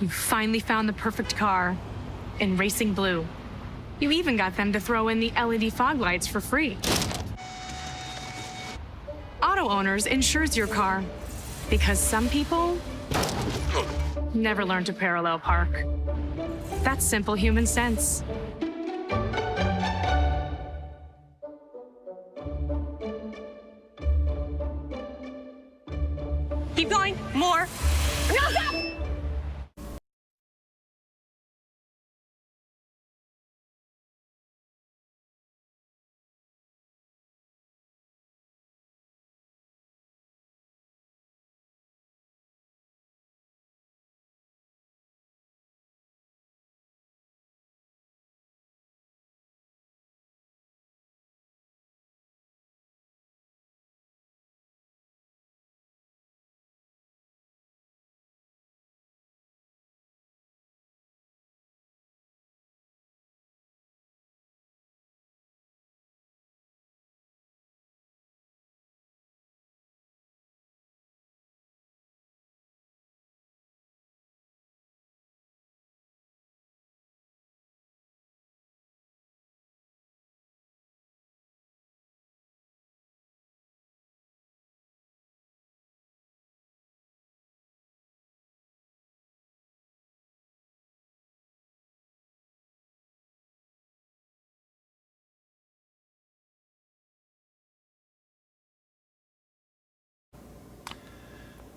You finally found the perfect car in racing blue. You even got them to throw in the LED fog lights for free. Auto Owners insures your car because some people never learn to parallel park. That's simple human sense. Keep going. More. No, stop!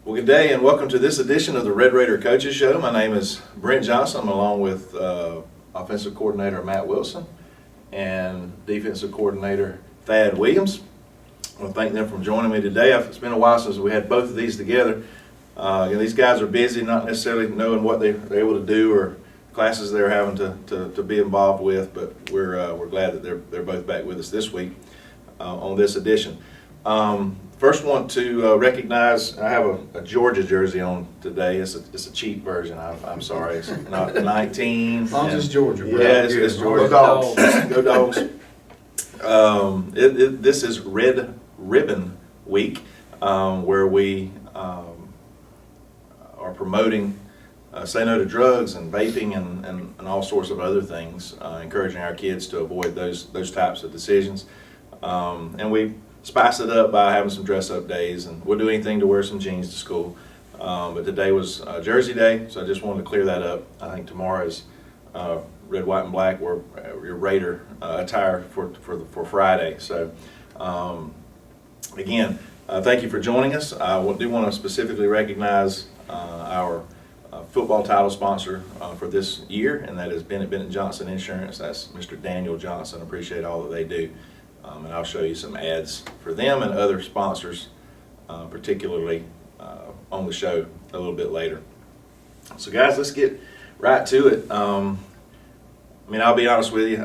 Well, good day and welcome to this edition of the Red Raider Coaches Show. My name is Brent Johnson. I'm along with Offensive Coordinator Matt Wilson and Defensive Coordinator Thad Williams. I want to thank them for joining me today. It's been a while since we had both of these together. These guys are busy, not necessarily knowing what they're able to do or classes they're having to be involved with, but we're glad that they're both back with us this week on this edition. First want to recognize, I have a Georgia jersey on today. It's a cheap version. I'm sorry. It's not 19. As long as it's Georgia. Yeah, it's Georgia. Go Dogs. Go Dogs. This is Red Ribbon Week, where we are promoting say no to drugs and vaping and all sorts of other things, encouraging our kids to avoid those types of decisions. And we spice it up by having some dress-up days, and we'll do anything to wear some jeans to school. But today was Jersey Day, so I just wanted to clear that up. I think tomorrow is red, white, and black, or your Raider attire for Friday. So again, thank you for joining us. I do want to specifically recognize our football title sponsor for this year, and that is Bennett Johnson Insurance. That's Mr. Daniel Johnson. Appreciate all that they do. And I'll show you some ads for them and other sponsors, particularly on the show a little bit later. So guys, let's get right to it. I'll be honest with you,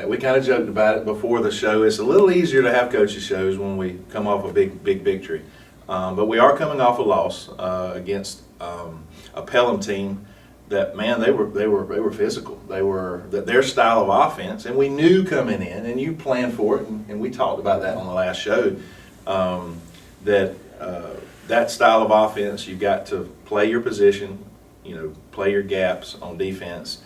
we kind of joked about it before the show. It's a little easier to have coaches shows when we come off a big victory. But we are coming off a loss against a Pelham team that, man, they were physical. They were their style of offense, and we knew coming in, and you planned for it, and we talked about that on the last show, that style of offense, you got to play your position, play your gaps on defense,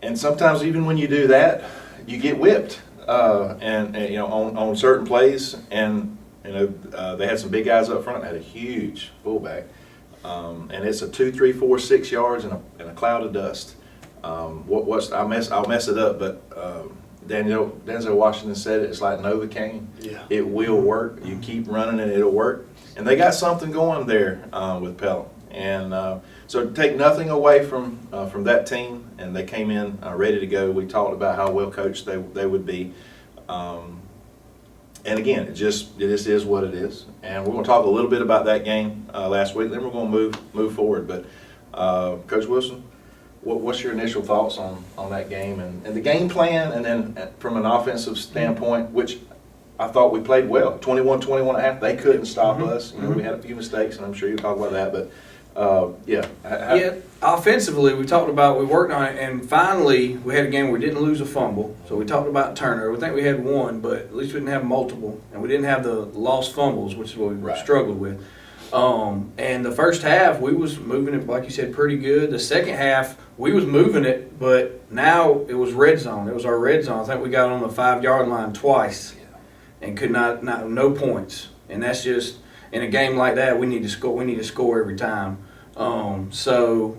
and sometimes even when you do that, you get whipped, and on certain plays, and they had some big guys up front. They had a huge fullback. And it's a 2, 3, 4, 6 yards in a cloud of dust. I'll mess it up, but Denzel Washington said it's like Novocaine. Yeah. It will work. You keep running and it'll work. And they got something going there with Pelham. And so take nothing away from that team, and they came in ready to go. We talked about how well coached they would be. And again, it just is what it is. And we're going to talk a little bit about that game last week. Then we're going to move forward. But Coach Wilson, what's your initial thoughts on that game and the game plan, and then from an offensive standpoint, which I thought we played well. 21 and a half. They couldn't stop us. We had a few mistakes, and I'm sure you'll talk about that. But offensively, we worked on it, and finally we had a game where we didn't lose a fumble. So we talked about turnover. We think we had one, but at least we didn't have multiple, and we didn't have the lost fumbles, which is what we struggled with. And the first half, we was moving it, like you said, pretty good. The second half, we was moving it, but now it was red zone. It was our red zone. I think we got on the 5-yard line twice and could not no points. And that's just, in a game like that, we need to score. We need to score every time. So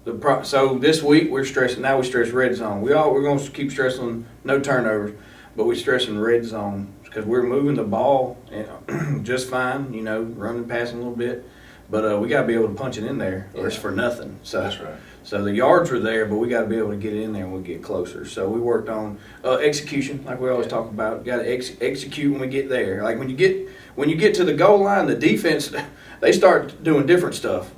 this week we're stressing. Now we stress red zone. We're going to keep stressing no turnovers, but we're stressing red zone because we're moving the ball just fine. You know, running, passing a little bit, but we got to be able to punch it in there, or it's for nothing. So That's right. So the yards were there, but we got to be able to get it in there and we'll get closer. So we worked on execution, like we always talk about. Got to execute when we get there. Like when you get to the goal line, the defense they start doing different stuff.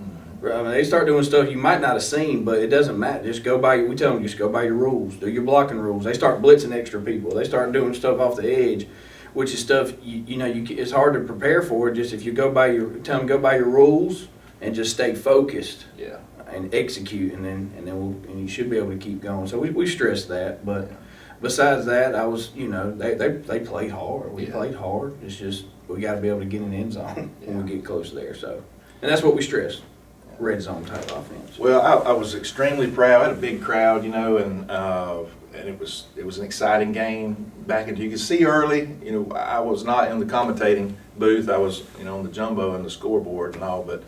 I mean, they start doing stuff you might not have seen, but it doesn't matter. Just go by. We tell them just go by your rules. Do your blocking rules. They start blitzing extra people. They start doing stuff off the edge, which is stuff it's hard to prepare for. Just if you tell them go by your rules and just stay focused. Yeah. And execute, and you should be able to keep going. So we stressed that, but besides that, I was they played hard. We played hard. It's just we got to be able to get in the end zone when we get close there. So, and that's what we stressed. Red zone type offense. Well, I was extremely proud. I had a big crowd, and it was an exciting game. You could see early, I was not in the commentating booth. I was, on the jumbo and the scoreboard and all, but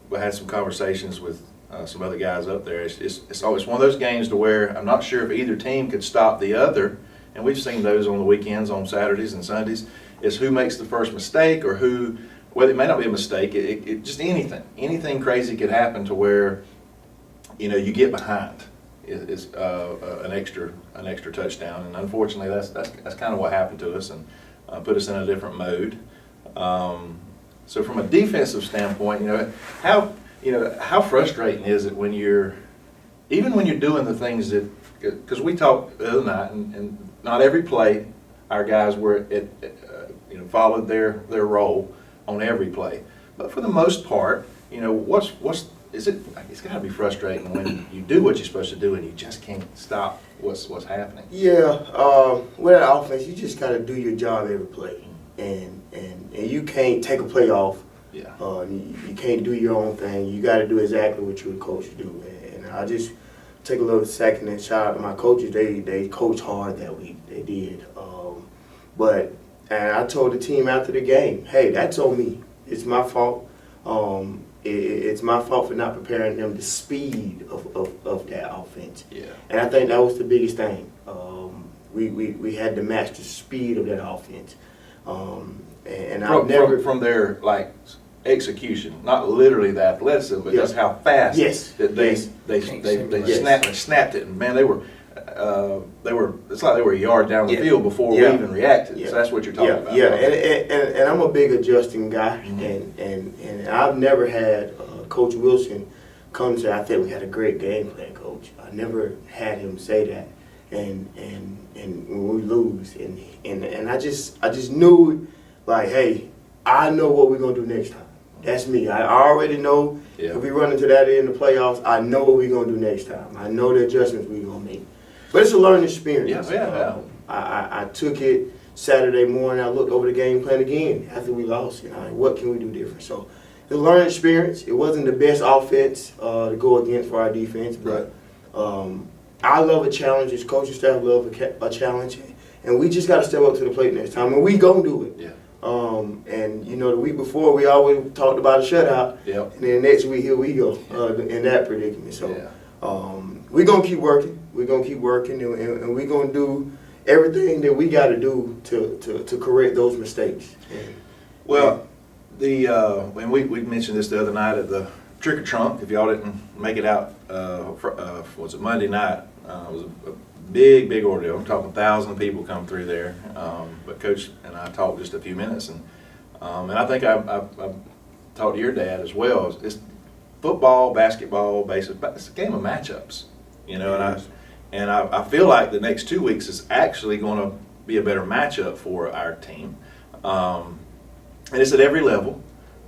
we had some conversations with some other guys up there. It's always one of those games to where I'm not sure if either team could stop the other, and we've seen those on the weekends, on Saturdays and Sundays. Is who makes the first mistake, or who. Well, it may not be a mistake. It just anything crazy could happen to where, you get behind. It's an extra touchdown, and unfortunately, that's kind of what happened to us and put us in a different mode. So from a defensive standpoint, how frustrating is it when you're doing the things that, because we talked the other night, and not every play our guys were followed their role on every play, but for the most part, it's got to be frustrating when you do what you're supposed to do and you just can't stop what's happening. Yeah, with that offense, you just got to do your job every play, and you can't take a play off. Yeah. You can't do your own thing. You got to do exactly what your coach do. And I just take a little second and shout out to my coaches. They coached hard that week. They did. And I told the team after the game, hey, that's on me. It's my fault. It's my fault for not preparing them the speed of that offense. Yeah. And I think that was the biggest thing. We had to match the speed of that offense. From their execution, not literally the athleticism, but just how fast that they snapped it, and man, they were it's like they were a yard down the field before we even reacted. So that's what you're talking about. Yeah, and I'm a big adjusting guy, and I've never had Coach Wilson come say, I think we had a great game plan, Coach. I never had him say that, and when we lose, and I just knew, like, hey, I know what we're gonna do next time. That's me. I already know if we run into that in the playoffs, I know what we're gonna do next time. I know the adjustments we're gonna make. But it's a learning experience. I took it Saturday morning. I looked over the game plan again after we lost. What can we do different? So it's a learning experience. It wasn't the best offense to go against for our defense, but I love a challenge. His coaching staff love a challenge, and we just got to step up to the plate next time, and we gonna do it. Yeah. And the week before we always talked about a shutout, and then next week here we go in that predicament. So we're gonna keep working. We're gonna keep working, and we're gonna do everything that we got to do to correct those mistakes. Well, and we mentioned this the other night at the Trick or Trunk. If y'all didn't make it out, was it Monday night? It was a big ordeal. I'm talking 1,000 people come through there. But Coach and I talked just a few minutes, and I think I talked to your dad as well. It's football, basketball, baseball. It's a game of matchups, and I feel like the next 2 weeks is actually going to be a better matchup for our team, and it's at every level.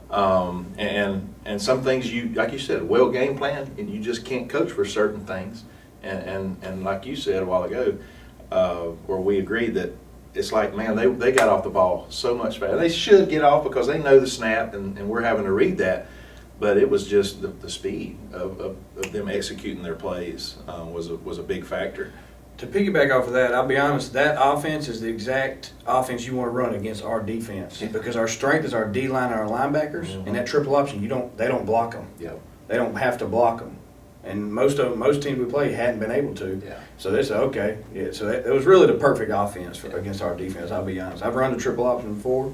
And some things like you said, well game plan, and you just can't coach for certain things. And like you said a while ago, where we agreed that it's like, man, they got off the ball so much faster. They should get off because they know the snap, and we're having to read that. But it was just the speed of them executing their plays was a big factor. To piggyback off of that, I'll be honest, that offense is the exact offense you want to run against our defense, because our strength is our D-line and our linebackers, Mm-hmm. and that triple option, they don't block them. Yep. They don't have to block them. And most teams we play hadn't been able to. Yeah. So they said, okay, yeah. So it was really the perfect offense against our defense. I'll be honest. I've run the triple option before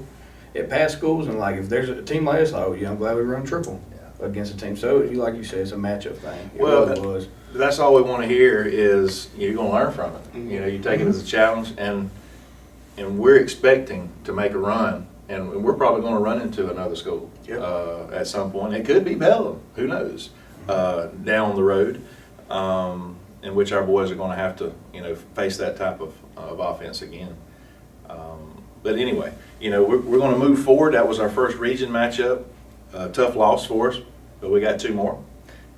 at past schools, and like if there's a team like this, oh yeah, I'm glad we run triple against a team. So like you said, it's a matchup thing. It really was. That's all we want to hear is you're going to learn from it. Mm-hmm. You know, you take it as a challenge, and we're expecting to make a run, and we're probably going to run into another school at some point. It could be Pelham, who knows, down the road, in which our boys are going to have to, face that type of offense again. But anyway, we're going to move forward. That was our first region matchup. Tough loss for us, but we got 2 more.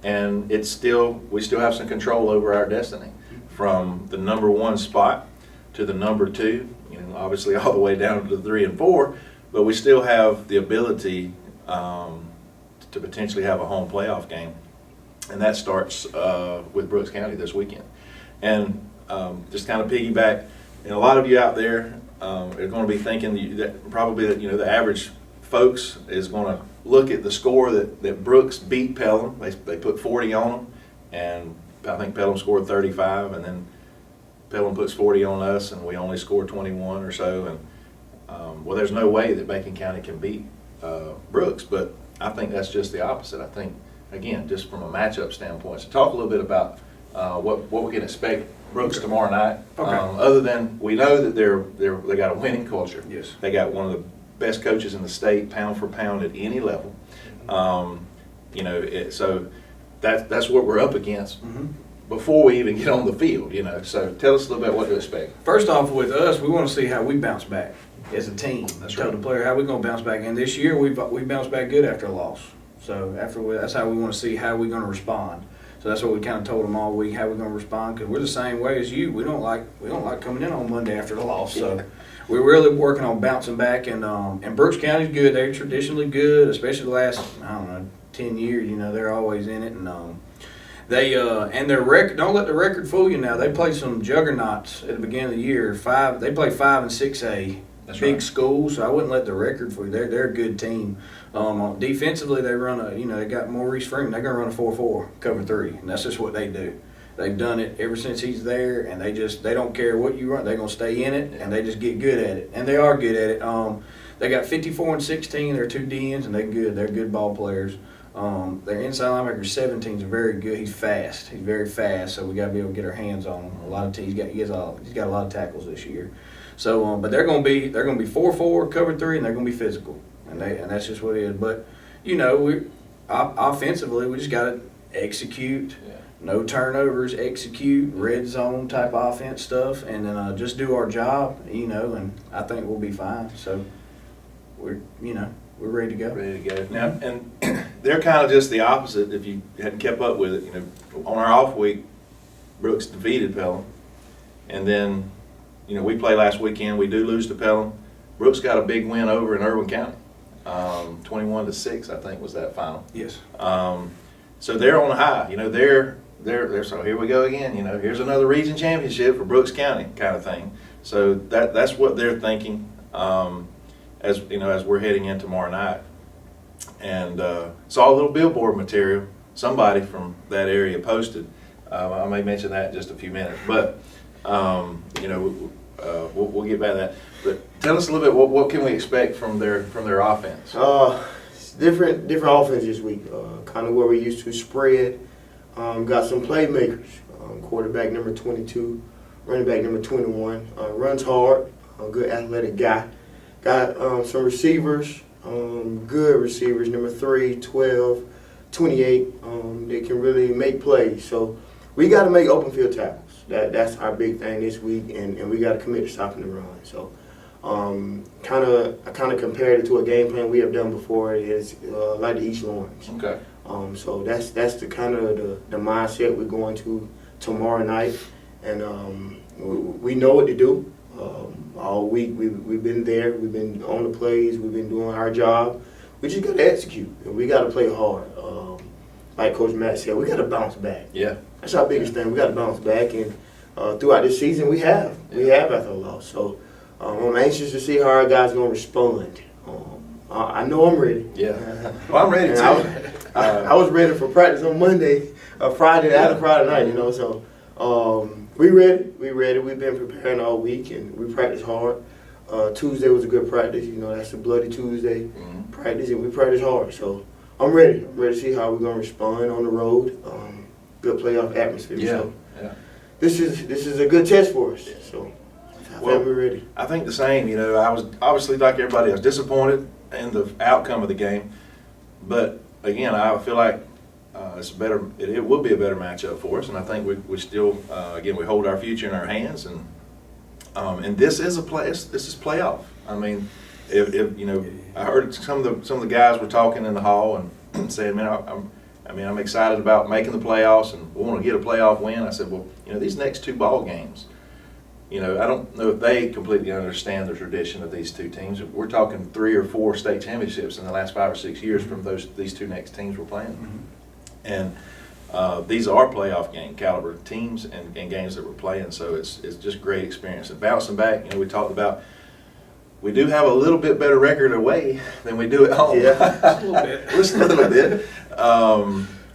And we still have some control over our destiny, from the number 1 spot to the number 2, obviously all the way down to the 3 and 4, but we still have the ability to potentially have a home playoff game. And that starts with Brooks County this weekend. And just kind of piggyback, and a lot of you out there are going to be thinking that probably the average folks is going to look at the score that Brooks beat Pelham. They put 40 on them, and I think Pelham scored 35, and then Pelham puts 40 on us, and we only scored 21 or so. And well, there's no way that Bacon County can beat Brooks, but I think that's just the opposite. I think, again, just from a matchup standpoint. So talk a little bit about what we can expect Brooks tomorrow night. Okay. Other than we know that they got a winning culture. Yes. They got one of the best coaches in the state, pound for pound at any level. So that's what we're up against before we even get on the field. So tell us a little bit what to expect. First off, with us, we want to see how we bounce back as a team. That's Tell right. the player how we're going to bounce back. And this year, we bounced back good after a loss. So that's how we want to see how we're going to respond. So that's what we kind of told them all week, how we're going to respond, because we're the same way as you. We don't like coming in on Monday after the loss. So we're really working on bouncing back. And Brooks County's good. They're traditionally good, especially the last 10 years. They're always in it. And and their record. Don't let the record fool you. Now they play some juggernauts at the beginning of the year. They play 5 and 6A. That's big right. schools, so I wouldn't let the record fool you. They're a good team. Defensively, they run they got Maurice Freeman. They're gonna run a 4-4 cover 3, and that's just what they do. They've done it ever since he's there, and they don't care what you run. They're gonna stay in it, and they just get good at it, and they are good at it. They got 54 and 16. They're 2 DNs, and they're good. They're good ball players. Their inside linebacker 17 is very good. He's fast. He's very fast. So we got to be able to get our hands on him. He's got a lot of tackles this year. So, but they're going to be 4-4 cover 3, and they're going to be physical, and that's just what it is. But offensively, we just got to execute. Yeah. No turnovers, execute, red zone type offense stuff, and then just do our job, and I think we'll be fine. So we're ready to go. Ready to go. Now, and they're kind of just the opposite if you hadn't kept up with it. On our off week, Brooks defeated Pelham. And then, we played last weekend. We do lose to Pelham. Brooks got a big win over in Irwin County. 21-6, I think, was that final. Yes. So they're on a high. They're so here we go again. Here's another region championship for Brooks County kind of thing. So that's what they're thinking. As we're heading in tomorrow night, and saw a little billboard material somebody from that area posted. I may mention that in just a few minutes, but we'll get back to that. But tell us a little bit what can we expect from their offense? Different offense this week. Kind of where we used to spread. Got some playmakers. Quarterback number 22, running back number 21. Runs hard. Good athletic guy. Got some receivers, good receivers, number 3, 12, 28. They can really make plays. So we got to make open field tackles. That's our big thing this week, and we got to commit to stopping the run. So I kind of compared it to a game plan we have done before. It's like the East Lawrence. Okay. So that's the kind of the mindset we're going to tomorrow night, and we know what to do. all week. We've been there. We've been on the plays. We've been doing our job. We just got to execute, and we got to play hard. Like Coach Matt said, we got to bounce back. Yeah. That's our biggest thing. We got to bounce back, and throughout this season, we have after a loss. So I'm anxious to see how our guys are going to respond. I know I'm ready. Yeah. Well, I'm ready And too. I was ready for practice on Monday, Friday, after Friday night, you know. So we ready. We've been preparing all week, and we practiced hard. Tuesday was a good practice. You know, that's a bloody Tuesday practice, and we practiced hard. So I'm ready. I'm ready to see how we're going to respond on the road. Good playoff atmosphere. Yeah. So Yeah. this is a good test for us. So I think we're ready. I think the same. You know, I was obviously like everybody else disappointed in the outcome of the game, but again, I feel like it's better. It will be a better matchup for us, and I think we still again we hold our future in our hands, and this is this is playoff. I mean, if you know, I heard some of the guys were talking in the hall and saying, man, I'm excited about making the playoffs and we want to get a playoff win. I said, well, you know, these next two ball games, you know, I don't know if they completely understand the tradition of these two teams. We're talking 3 or 4 state championships in the last 5 or 6 years from these two next teams we're playing. And these are playoff game caliber teams and games that we're playing, so it's just great experience. And bouncing back, you know, we talked about we do have a little bit better record away than we do at home. Yeah. A little bit. Just a little bit.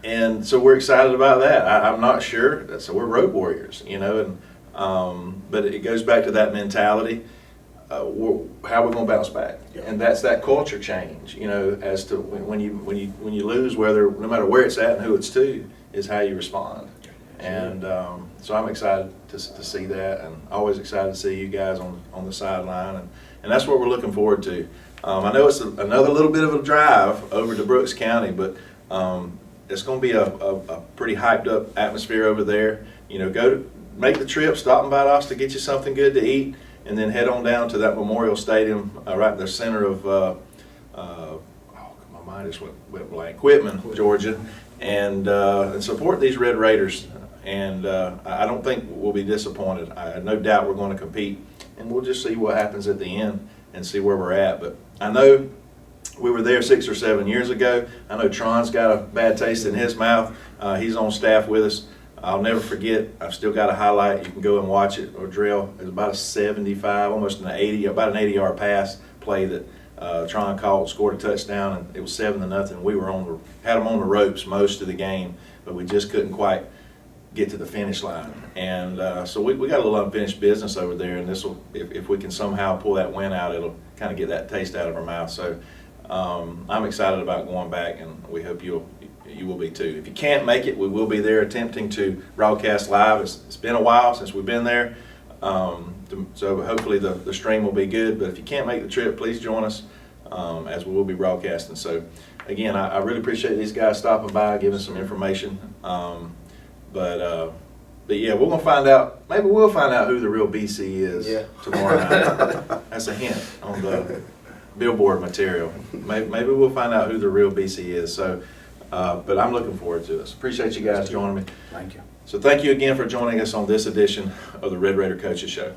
And so we're excited about that. I'm not sure. So we're road warriors, you know, and but it goes back to that mentality. How we're going to bounce back, and that's that culture change, you know, as to when you lose, whether no matter where it's at and who it's to, is how you respond. And so I'm excited to see that, and always excited to see you guys on the sideline, and that's what we're looking forward to. I know it's another little bit of a drive over to Brooks County, but it's going to be a pretty hyped up atmosphere over there. You know, make the trip, stop in by us to get you something good to eat, and then head on down to that Memorial Stadium right in the center of, my mind just went blank, Whitman, Georgia, and support these Red Raiders. And I don't think we'll be disappointed. I have no doubt we're going to compete, and we'll just see what happens at the end and see where we're at. But I know we were there 6 or 7 years ago. I know Tron's got a bad taste in his mouth. He's on staff with us. I'll never forget, I've still got a highlight. You can go and watch it or drill. It was about a 75, almost about an 80-yard pass play that Tron caught, scored a touchdown, and it was 7-0. We were had them on the ropes most of the game, but we just couldn't quite get to the finish line. And so we got a little unfinished business over there, and this will, if we can somehow pull that win out, it'll kind of get that taste out of our mouth. So I'm excited about going back, and we hope you will be too. If you can't make it, we will be there attempting to broadcast live. It's been a while since we've been there, so hopefully the stream will be good. But if you can't make the trip, please join us as we will be broadcasting. So again, I really appreciate these guys stopping by, giving some information. But yeah, we're gonna find out. Maybe we'll find out who the real BC is tomorrow night. That's a hint on the billboard material. Maybe we'll find out who the real BC is. So, but I'm looking forward to this. Appreciate you guys joining me. Thank you. So thank you again for joining us on this edition of the Red Raider Coaches Show.